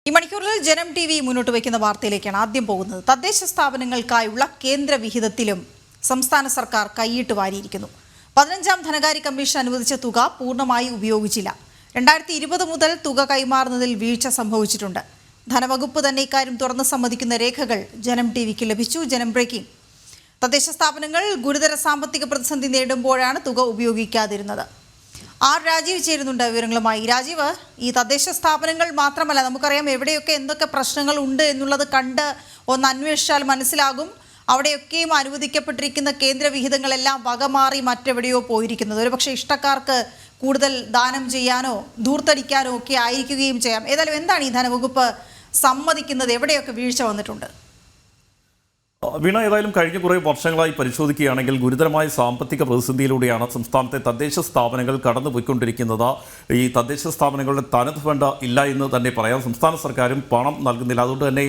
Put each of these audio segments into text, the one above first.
ഈ മണിക്കൂറിൽ ജനം ടി വി മുന്നോട്ട് വയ്ക്കുന്ന വാർത്തയിലേക്കാണ് ആദ്യം പോകുന്നത്. തദ്ദേശ സ്ഥാപനങ്ങൾക്കായുള്ള കേന്ദ്ര വിഹിതത്തിലും സംസ്ഥാന സർക്കാർ കൈയിട്ട് വാരിയിരിക്കുന്നു. 15ാം ധനകാര്യ കമ്മീഷൻ അനുവദിച്ച തുക പൂർണ്ണമായി ഉപയോഗിച്ചില്ല. 2020 മുതൽ തുക കൈമാറുന്നതിൽ വീഴ്ച സംഭവിച്ചിട്ടുണ്ട്. ധനവകുപ്പ് തന്നെ ഇക്കാര്യം തുറന്ന് സമ്മതിക്കുന്ന രേഖകൾ ജനം ടി വിക്ക് ലഭിച്ചു. ജനം ബ്രേക്കിംഗ്. തദ്ദേശ സ്ഥാപനങ്ങൾ ഗുരുതര സാമ്പത്തിക പ്രതിസന്ധി നേരിടുമ്പോഴാണ് തുക ഉപയോഗിക്കാതിരുന്നത്. രാജീവ് ചേരുന്നുണ്ട് വിവരങ്ങളുമായി. രാജീവ്, ഈ തദ്ദേശ സ്ഥാപനങ്ങൾ മാത്രമല്ല, നമുക്കറിയാം എവിടെയൊക്കെ എന്തൊക്കെ പ്രശ്നങ്ങൾ ഉണ്ട് എന്നുള്ളത് കണ്ട് ഒന്ന് അന്വേഷിച്ചാൽ മനസ്സിലാകും. അവിടെയൊക്കെയും അനുവദിക്കപ്പെട്ടിരിക്കുന്ന കേന്ദ്ര വിഹിതങ്ങളെല്ലാം വകമാറി മറ്റെവിടെയോ പോയിരിക്കുന്നത്. ഒരുപക്ഷെ ഇഷ്ടക്കാർക്ക് കൂടുതൽ ദാനം ചെയ്യാനോ ധൂർത്തടിക്കാനോ ഒക്കെ ആയിരിക്കുകയും ചെയ്യാം. ഏതായാലും എന്താണ് ഈ ധനവകുപ്പ് സമ്മതിക്കുന്നത്? എവിടെയൊക്കെ വീഴ്ച വന്നിട്ടുണ്ട്? വീണ, ഏതായാലും കഴിഞ്ഞ കുറേ വർഷങ്ങളായി പരിശോധിക്കുകയാണെങ്കിൽ ഗുരുതരമായ സാമ്പത്തിക പ്രതിസന്ധിയിലൂടെയാണ് സംസ്ഥാനത്തെ തദ്ദേശ സ്ഥാപനങ്ങൾ കടന്നുപോയിക്കൊണ്ടിരിക്കുന്നത്. ഈ തദ്ദേശ സ്ഥാപനങ്ങളുടെ തനത് ഫണ്ട് ഇല്ല എന്ന് തന്നെ പറയാം. സംസ്ഥാന സർക്കാരും പണം നൽകുന്നില്ല. അതുകൊണ്ട് തന്നെ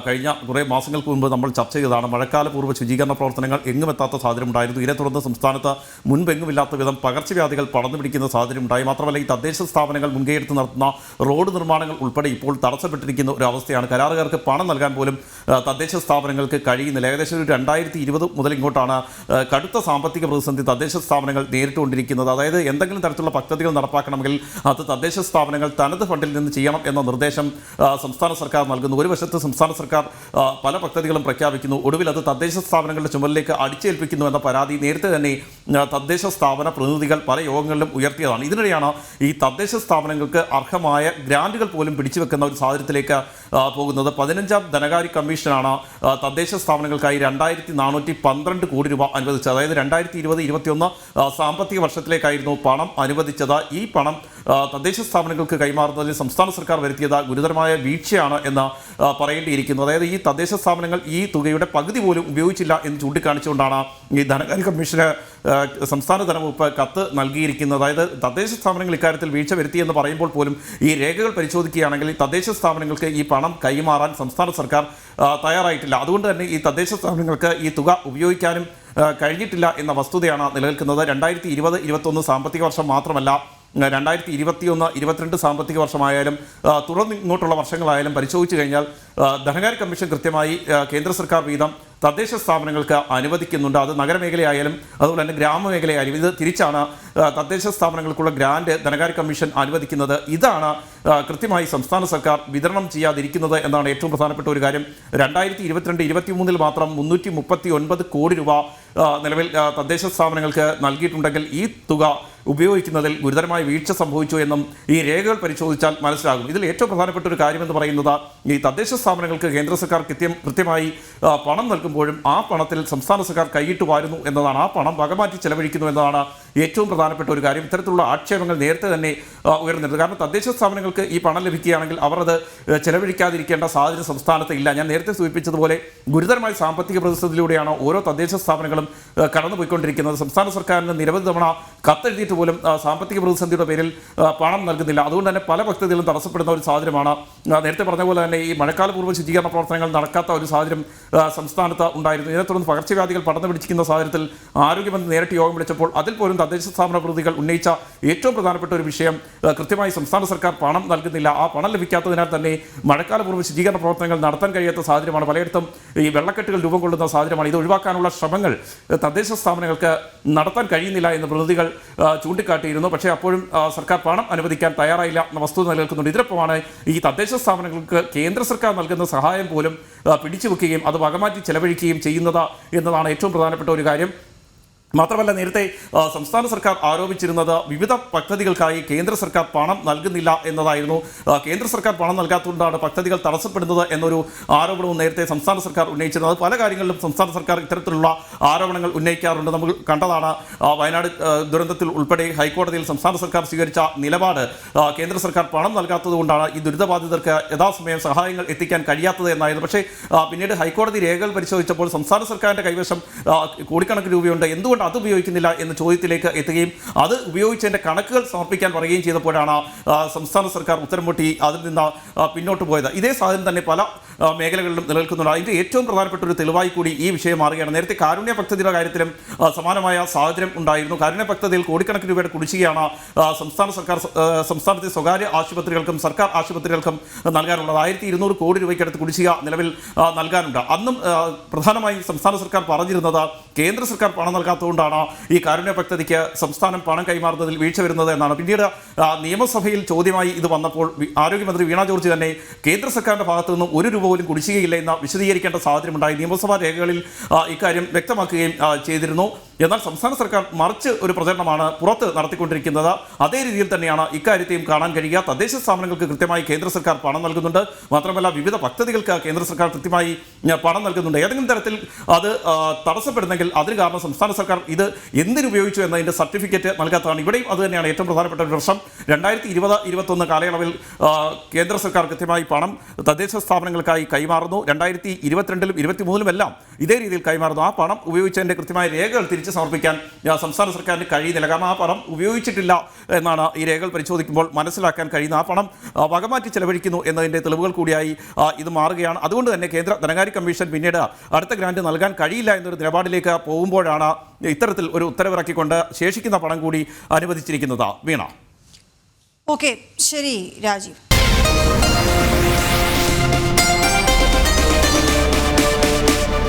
കഴിഞ്ഞ കുറേ മാസങ്ങൾക്ക് മുൻപ് നമ്മൾ ചർച്ച ചെയ്തതാണ്, മഴക്കാലപൂർവ്വ ശുചീകരണ പ്രവർത്തനങ്ങൾ എങ്ങുമെത്താത്ത സാഹചര്യം ഉണ്ടായിരുന്നു. ഇതേ തുടർന്ന് സംസ്ഥാനത്ത് മുൻപെങ്ങുമില്ലാത്ത വിധം പകർച്ചവ്യാധികൾ പടർന്നു പിടിക്കുന്ന സാഹചര്യം ഉണ്ടായി. മാത്രമല്ല, ഈ തദ്ദേശ സ്ഥാപനങ്ങൾ മുൻകൈയെടുത്ത് നടത്തുന്ന റോഡ് നിർമ്മാണങ്ങൾ ഉൾപ്പെടെ ഇപ്പോൾ തടസ്സപ്പെട്ടിരിക്കുന്ന ഒരു അവസ്ഥയാണ്. കരാറുകാർക്ക് പണം നൽകാൻ പോലും തദ്ദേശ സ്ഥാപനങ്ങൾക്ക് കഴിയുന്നില്ല. ഏകദേശം 2020 മുതൽ ഇങ്ങോട്ടാണ് കടുത്ത സാമ്പത്തിക പ്രതിസന്ധി തദ്ദേശ സ്ഥാപനങ്ങൾ നേരിട്ടുകൊണ്ടിരിക്കുന്നത്. അതായത് എന്തെങ്കിലും തരത്തിലുള്ള പദ്ധതികൾ നടപ്പാക്കണമെങ്കിൽ അത് തദ്ദേശ സ്ഥാപനങ്ങൾ തനത് ഫണ്ടിൽ നിന്ന് ചെയ്യണം എന്ന നിർദ്ദേശം സംസ്ഥാന സർക്കാർ നൽകുന്നു. ഒരു വശത്ത് സംസ്ഥാന സർക്കാർ പല പദ്ധതികളും പ്രഖ്യാപിക്കുന്നു, ഒടുവിൽ അത് തദ്ദേശ സ്ഥാപനങ്ങളുടെ ചുമലിലേക്ക് അടിച്ചേൽപ്പിക്കുന്നു എന്ന പരാതി നേരത്തെ തന്നെ തദ്ദേശ സ്ഥാപന പ്രതിനിധികൾ പല യോഗങ്ങളിലും ഉയർത്തിയതാണ്. ഇതിനിടെയാണ് ഈ തദ്ദേശ സ്ഥാപനങ്ങൾക്ക് അർഹമായ ഗ്രാന്റുകൾ പോലും പിടിച്ചുവെക്കുന്ന ഒരു സാഹചര്യത്തിലേക്ക് പോകുന്നത്. 15ാം ധനകാര്യ കമ്മീഷനാണ് തദ്ദേശ സ്ഥാപനങ്ങൾക്കായി 2412 കോടി രൂപ അനുവദിച്ചത്. അതായത് 2020-21 സാമ്പത്തിക വർഷത്തിലേക്കായിരുന്നു പണം അനുവദിച്ചത്. ഈ പണം തദ്ദേശ സ്ഥാപനങ്ങൾക്ക് കൈമാറുന്നതിൽ സംസ്ഥാന സർക്കാർ വരുത്തിയത് ഗുരുതരമായ വീഴ്ചയാണ് എന്ന് പറയേണ്ടിയിരിക്കുന്നു. അതായത് ഈ തദ്ദേശ സ്ഥാപനങ്ങൾ ഈ തുകയുടെ പകുതി പോലും ഉപയോഗിച്ചില്ല എന്ന് ചൂണ്ടിക്കാണിച്ചുകൊണ്ടാണ് ഈ ധനകാര്യ കമ്മീഷന് സംസ്ഥാന ധനവകുപ്പ് കത്ത് നൽകിയിരിക്കുന്നത്. അതായത് തദ്ദേശ സ്ഥാപനങ്ങൾ ഇക്കാര്യത്തിൽ വീഴ്ച വരുത്തിയെന്ന് പറയുമ്പോൾ പോലും ഈ രേഖകൾ പരിശോധിക്കുകയാണെങ്കിൽ തദ്ദേശ സ്ഥാപനങ്ങൾക്ക് ഈ പണം കൈമാറാൻ സംസ്ഥാന സർക്കാർ തയ്യാറായിട്ടില്ല. അതുകൊണ്ട് തന്നെ ഈ തദ്ദേശ സ്ഥാപനങ്ങൾക്ക് ഈ തുക ഉപയോഗിക്കാനും കഴിഞ്ഞിട്ടില്ല എന്ന വസ്തുതയാണ് നിലനിൽക്കുന്നത്. 2020-21 സാമ്പത്തിക വർഷം മാത്രമല്ല, 2021-22 സാമ്പത്തിക വർഷമായാലും തുടർന്ന് ഇങ്ങോട്ടുള്ള വർഷങ്ങളായാലും പരിശോധിച്ചു കഴിഞ്ഞാൽ ധനകാര്യ കമ്മീഷൻ കൃത്യമായി കേന്ദ്ര സർക്കാർ വീതം തദ്ദേശ സ്ഥാപനങ്ങൾക്ക് അനുവദിക്കുന്നുണ്ട്. അത് നഗരമേഖലയായാലും അതുപോലെ തന്നെ ഗ്രാമമേഖലയായാലും ഇത് തിരിച്ചാണ് തദ്ദേശ സ്ഥാപനങ്ങൾക്കുള്ള ഗ്രാന്റ് ധനകാര്യ കമ്മീഷൻ അനുവദിക്കുന്നത്. ഇതാണ് കൃത്യമായി സംസ്ഥാന സർക്കാർ വിതരണം ചെയ്യാതിരിക്കുന്നത് എന്നാണ് ഏറ്റവും പ്രധാനപ്പെട്ട ഒരു കാര്യം. 2022-23 മാത്രം 339 കോടി രൂപ നിലവിൽ തദ്ദേശ സ്ഥാപനങ്ങൾക്ക് നൽകിയിട്ടുണ്ടെങ്കിൽ ഈ തുക ഉപയോഗിക്കുന്നതിൽ ഗുരുതരമായ വീഴ്ച സംഭവിച്ചു എന്നും ഈ രേഖകൾ പരിശോധിച്ചാൽ മനസ്സിലാകും. ഇതിൽ ഏറ്റവും പ്രധാനപ്പെട്ട ഒരു കാര്യമെന്ന് പറയുന്നത് ഈ തദ്ദേശ സ്ഥാപനങ്ങൾക്ക് കേന്ദ്ര സർക്കാർ കൃത്യമായി പണം നൽകുമ്പോഴും ആ പണത്തിൽ സംസ്ഥാന സർക്കാർ കൈയിട്ട് വാരുന്നു എന്നതാണ്. ആ പണം വകമാറ്റി ചെലവഴിക്കുന്നു എന്നതാണ് ഏറ്റവും പ്രധാനപ്പെട്ട ഒരു കാര്യം. ഇത്തരത്തിലുള്ള ആക്ഷേപങ്ങൾ നേരത്തെ തന്നെ ഉയർന്നിരുന്നു. കാരണം തദ്ദേശ സ്ഥാപനങ്ങൾക്ക് ഈ പണം ലഭിക്കുകയാണെങ്കിൽ അവർ അത് ചെലവഴിക്കാതിരിക്കേണ്ട സാഹചര്യം സംസ്ഥാനത്ത് ഇല്ല. ഞാൻ നേരത്തെ സൂചിപ്പിച്ചതുപോലെ ഗുരുതരമായ സാമ്പത്തിക പ്രതിസന്ധിയിലൂടെയാണ് ഓരോ തദ്ദേശ സ്ഥാപനങ്ങളും കടന്നുപോയിക്കൊണ്ടിരിക്കുന്നത്. സംസ്ഥാന സർക്കാരിന് നിരവധി തവണ കത്തെഴുതിയിട്ട് പോലും സാമ്പത്തിക പ്രതിസന്ധിയുടെ പേരിൽ പണം നൽകുന്നില്ല. അതുകൊണ്ട് തന്നെ പല പദ്ധതികളും തടസ്സപ്പെടുന്ന ഒരു സാഹചര്യമാണ്. നേരത്തെ പറഞ്ഞ പോലെ തന്നെ ഈ മഴക്കാലപൂർവ്വ ശുചീകരണ പ്രവർത്തനങ്ങൾ നടക്കാത്ത ഒരു സാഹചര്യം സംസ്ഥാനത്ത് ഉണ്ടായിരുന്നു. ഇതിനെ തുടർന്ന് പകർച്ചവ്യാധികൾ പടർന്നു പിടിച്ചിരിക്കുന്ന സാഹചര്യത്തിൽ ആരോഗ്യമന്ത്രി നേരിട്ട് യോഗം വിളിച്ചപ്പോൾ അതിൽ പോലും തദ്ദേശ സ്ഥാപന പ്രതിനിധികൾ ഉന്നയിച്ച ഏറ്റവും പ്രധാനപ്പെട്ട ഒരു വിഷയം കൃത്യമായി സംസ്ഥാന സർക്കാർ പണം നൽകുന്നില്ല. ആ പണം ലഭിക്കാത്തതിനാൽ തന്നെ മഴക്കാലപൂർവ്വ ശുചീകരണ പ്രവർത്തനങ്ങൾ നടത്താൻ കഴിയാത്ത സാഹചര്യമാണ്. പലയിടത്തും ഈ വെള്ളക്കെട്ടുകൾ രൂപം കൊള്ളുന്ന സാഹചര്യമാണ്. ഇത് ഒഴിവാക്കാനുള്ള ശ്രമങ്ങൾ തദ്ദേശ സ്ഥാപനങ്ങൾക്ക് നടത്താൻ കഴിയുന്നില്ല എന്ന് പ്രതിനിധികൾ ചൂണ്ടിക്കാട്ടിയിരുന്നു. പക്ഷേ അപ്പോഴും സർക്കാർ പണം അനുവദിക്കാൻ തയ്യാറായില്ല എന്ന വസ്തുത നിലനിൽക്കുന്നുണ്ട്. ഇതിനൊപ്പമാണ് ഈ തദ്ദേശ സ്ഥാപനങ്ങൾക്ക് കേന്ദ്ര സർക്കാർ നൽകുന്ന സഹായം പോലും പിടിച്ചു വെക്കുകയും അത് വകമാറ്റി ചെലവഴിക്കുകയും ചെയ്യുന്നത് എന്നതാണ് ഏറ്റവും പ്രധാനപ്പെട്ട ഒരു കാര്യം. മാത്രമല്ല, നേരത്തെ സംസ്ഥാന സർക്കാർ ആരോപിച്ചിരുന്നത് വിവിധ പദ്ധതികൾക്കായി കേന്ദ്ര സർക്കാർ പണം നൽകുന്നില്ല എന്നതായിരുന്നു. കേന്ദ്ര സർക്കാർ പണം നൽകാത്തതുകൊണ്ടാണ് പദ്ധതികൾ തടസ്സപ്പെടുന്നത് എന്നൊരു ആരോപണവും നേരത്തെ സംസ്ഥാന സർക്കാർ ഉന്നയിച്ചിരുന്നത്. പല കാര്യങ്ങളിലും സംസ്ഥാന സർക്കാർ ഇത്തരത്തിലുള്ള ആരോപണങ്ങൾ ഉന്നയിക്കാറുണ്ട്. നമ്മൾ കണ്ടതാണ് വയനാട് ദുരന്തത്തിൽ ഉൾപ്പെടെ ഹൈക്കോടതിയിൽ സംസ്ഥാന സർക്കാർ സ്വീകരിച്ച നിലപാട് കേന്ദ്ര സർക്കാർ പണം നൽകാത്തതുകൊണ്ടാണ് ഈ ദുരിതബാധിതർക്ക് യഥാസമയം സഹായങ്ങൾ എത്തിക്കാൻ കഴിയാത്തത് എന്നായിരുന്നു. പക്ഷേ പിന്നീട് ഹൈക്കോടതി രേഖകൾ പരിശോധിച്ചപ്പോൾ സംസ്ഥാന സർക്കാരിൻ്റെ കൈവശം കോടിക്കണക്കിന് രൂപയുണ്ട്. എന്തുകൊണ്ട് എന്തുകൊണ്ട് അത് ഉപയോഗിക്കുന്നില്ല എന്ന ചോദ്യത്തിലേക്ക് എത്തുകയും അത് ഉപയോഗിച്ചതിൻ്റെ കണക്കുകൾ സമർപ്പിക്കാൻ പറയുകയും ചെയ്തപ്പോഴാണ് സംസ്ഥാന സർക്കാർ ഉത്തരം മുട്ടി അതിൽ നിന്ന് പിന്നോട്ട് പോയത്. ഇതേ സാഹചര്യം തന്നെ പല മേഖലകളിലും നിലനിൽക്കുന്നുണ്ട്. അതിൻ്റെ ഏറ്റവും പ്രധാനപ്പെട്ട ഒരു തെളിവായി കൂടി ഈ വിഷയം മാറുകയാണ്. നേരത്തെ കാരുണ്യ പദ്ധതിയുടെ കാര്യത്തിലും സമാനമായ സാഹചര്യം ഉണ്ടായിരുന്നു. കാരുണ്യ പദ്ധതിയിൽ കോടിക്കണക്കിന് രൂപയുടെ കുടിശ്ശികയാണ് സംസ്ഥാനത്തെ സ്വകാര്യ ആശുപത്രികൾക്കും സർക്കാർ ആശുപത്രികൾക്കും നൽകാനുള്ളത്. 1200 കോടി രൂപയ്ക്കടുത്ത് കുടിശ്ശിക നിലവിൽ നൽകാനുണ്ട്. അന്നും പ്രധാനമായും സംസ്ഥാന സർക്കാർ പറഞ്ഞിരുന്നത് കേന്ദ്ര സർക്കാർ പണം നൽകാത്തതുകൊണ്ടാണ് ഈ കാരുണ്യ പദ്ധതിക്ക് സംസ്ഥാനം പണം കൈമാറുന്നതിൽ വീഴ്ച വരുന്നത് എന്നാണ്. പിന്നീട് നിയമസഭയിൽ ചോദ്യമായി ഇത് വന്നപ്പോൾ ആരോഗ്യമന്ത്രി വീണ ജോർജ് തന്നെ കേന്ദ്ര സർക്കാരിൻ്റെ ഭാഗത്തു നിന്നും 1 രൂപ പോലും കുടിശ്ശികയില്ല എന്ന് വിശദീകരിക്കേണ്ട സാഹചര്യമുണ്ടായി. നിയമസഭാ രേഖകളിൽ ഇക്കാര്യം വ്യക്തമാക്കുകയും ചെയ്തിരുന്നു. എന്നാൽ സംസ്ഥാന സർക്കാർ മറിച്ച് ഒരു പ്രചരണമാണ് പുറത്ത് നടത്തിക്കൊണ്ടിരിക്കുന്നത്. അതേ രീതിയിൽ തന്നെയാണ് ഇക്കാര്യത്തെയും കാണാൻ കഴിയുക. തദ്ദേശ സ്ഥാപനങ്ങൾക്ക് കൃത്യമായി കേന്ദ്ര സർക്കാർ പണം നൽകുന്നുണ്ട്. മാത്രമല്ല വിവിധ പദ്ധതികൾക്ക് കേന്ദ്ര സർക്കാർ കൃത്യമായി പണം നൽകുന്നുണ്ട്. ഏതെങ്കിലും തരത്തിൽ അത് തടസ്സപ്പെടുന്നെങ്കിൽ അതിന് കാരണം സംസ്ഥാന സർക്കാർ ഇത് എന്തിനുപയോഗിച്ചു എന്നതിൻ്റെ സർട്ടിഫിക്കറ്റ് നൽകാത്തതാണ്. ഇവിടെയും അത് തന്നെയാണ് ഏറ്റവും പ്രധാനപ്പെട്ട ഒരു പ്രശ്നം. 2020-21 കാലയളവിൽ കേന്ദ്ര സർക്കാർ കൃത്യമായി പണം തദ്ദേശ സ്ഥാപനങ്ങൾക്കായി കൈമാറുന്നു. 2022-ലും 23-ലും എല്ലാം ഇതേ രീതിയിൽ കൈമാറുന്നു. ആ പണം ഉപയോഗിച്ചതിൻ്റെ കൃത്യമായ രേഖകൾ തിരിച്ച് സമർപ്പിക്കാൻ സംസ്ഥാന സർക്കാരിന് കഴിയുന്നില്ല. കാരണം ആ പണം ഉപയോഗിച്ചിട്ടില്ല എന്നാണ് ഈ രേഖകൾ പരിശോധിക്കുമ്പോൾ മനസ്സിലാക്കാൻ കഴിയുന്നത്. ആ പണം വകമാറ്റി ചെലവഴിക്കുന്നു എന്നതിൻ്റെ തെളിവുകൾ കൂടിയായി ഇത് മാറുകയാണ്. അതുകൊണ്ട് തന്നെ കേന്ദ്ര ധനകാര്യ കമ്മീഷൻ പിന്നീട് അടുത്ത ഗ്രാന്റ് നൽകാൻ കഴിയില്ല എന്നൊരു നിലപാടിലേക്ക് പോകുമ്പോഴാണ് ഇത്തരത്തിൽ ഒരു ഉത്തരവിറക്കിക്കൊണ്ട് ശേഷിക്കുന്ന പണം കൂടി അനുവദിച്ചിരിക്കുന്നത്. വീണ. ഓക്കെ, ശരി രാജീവ്.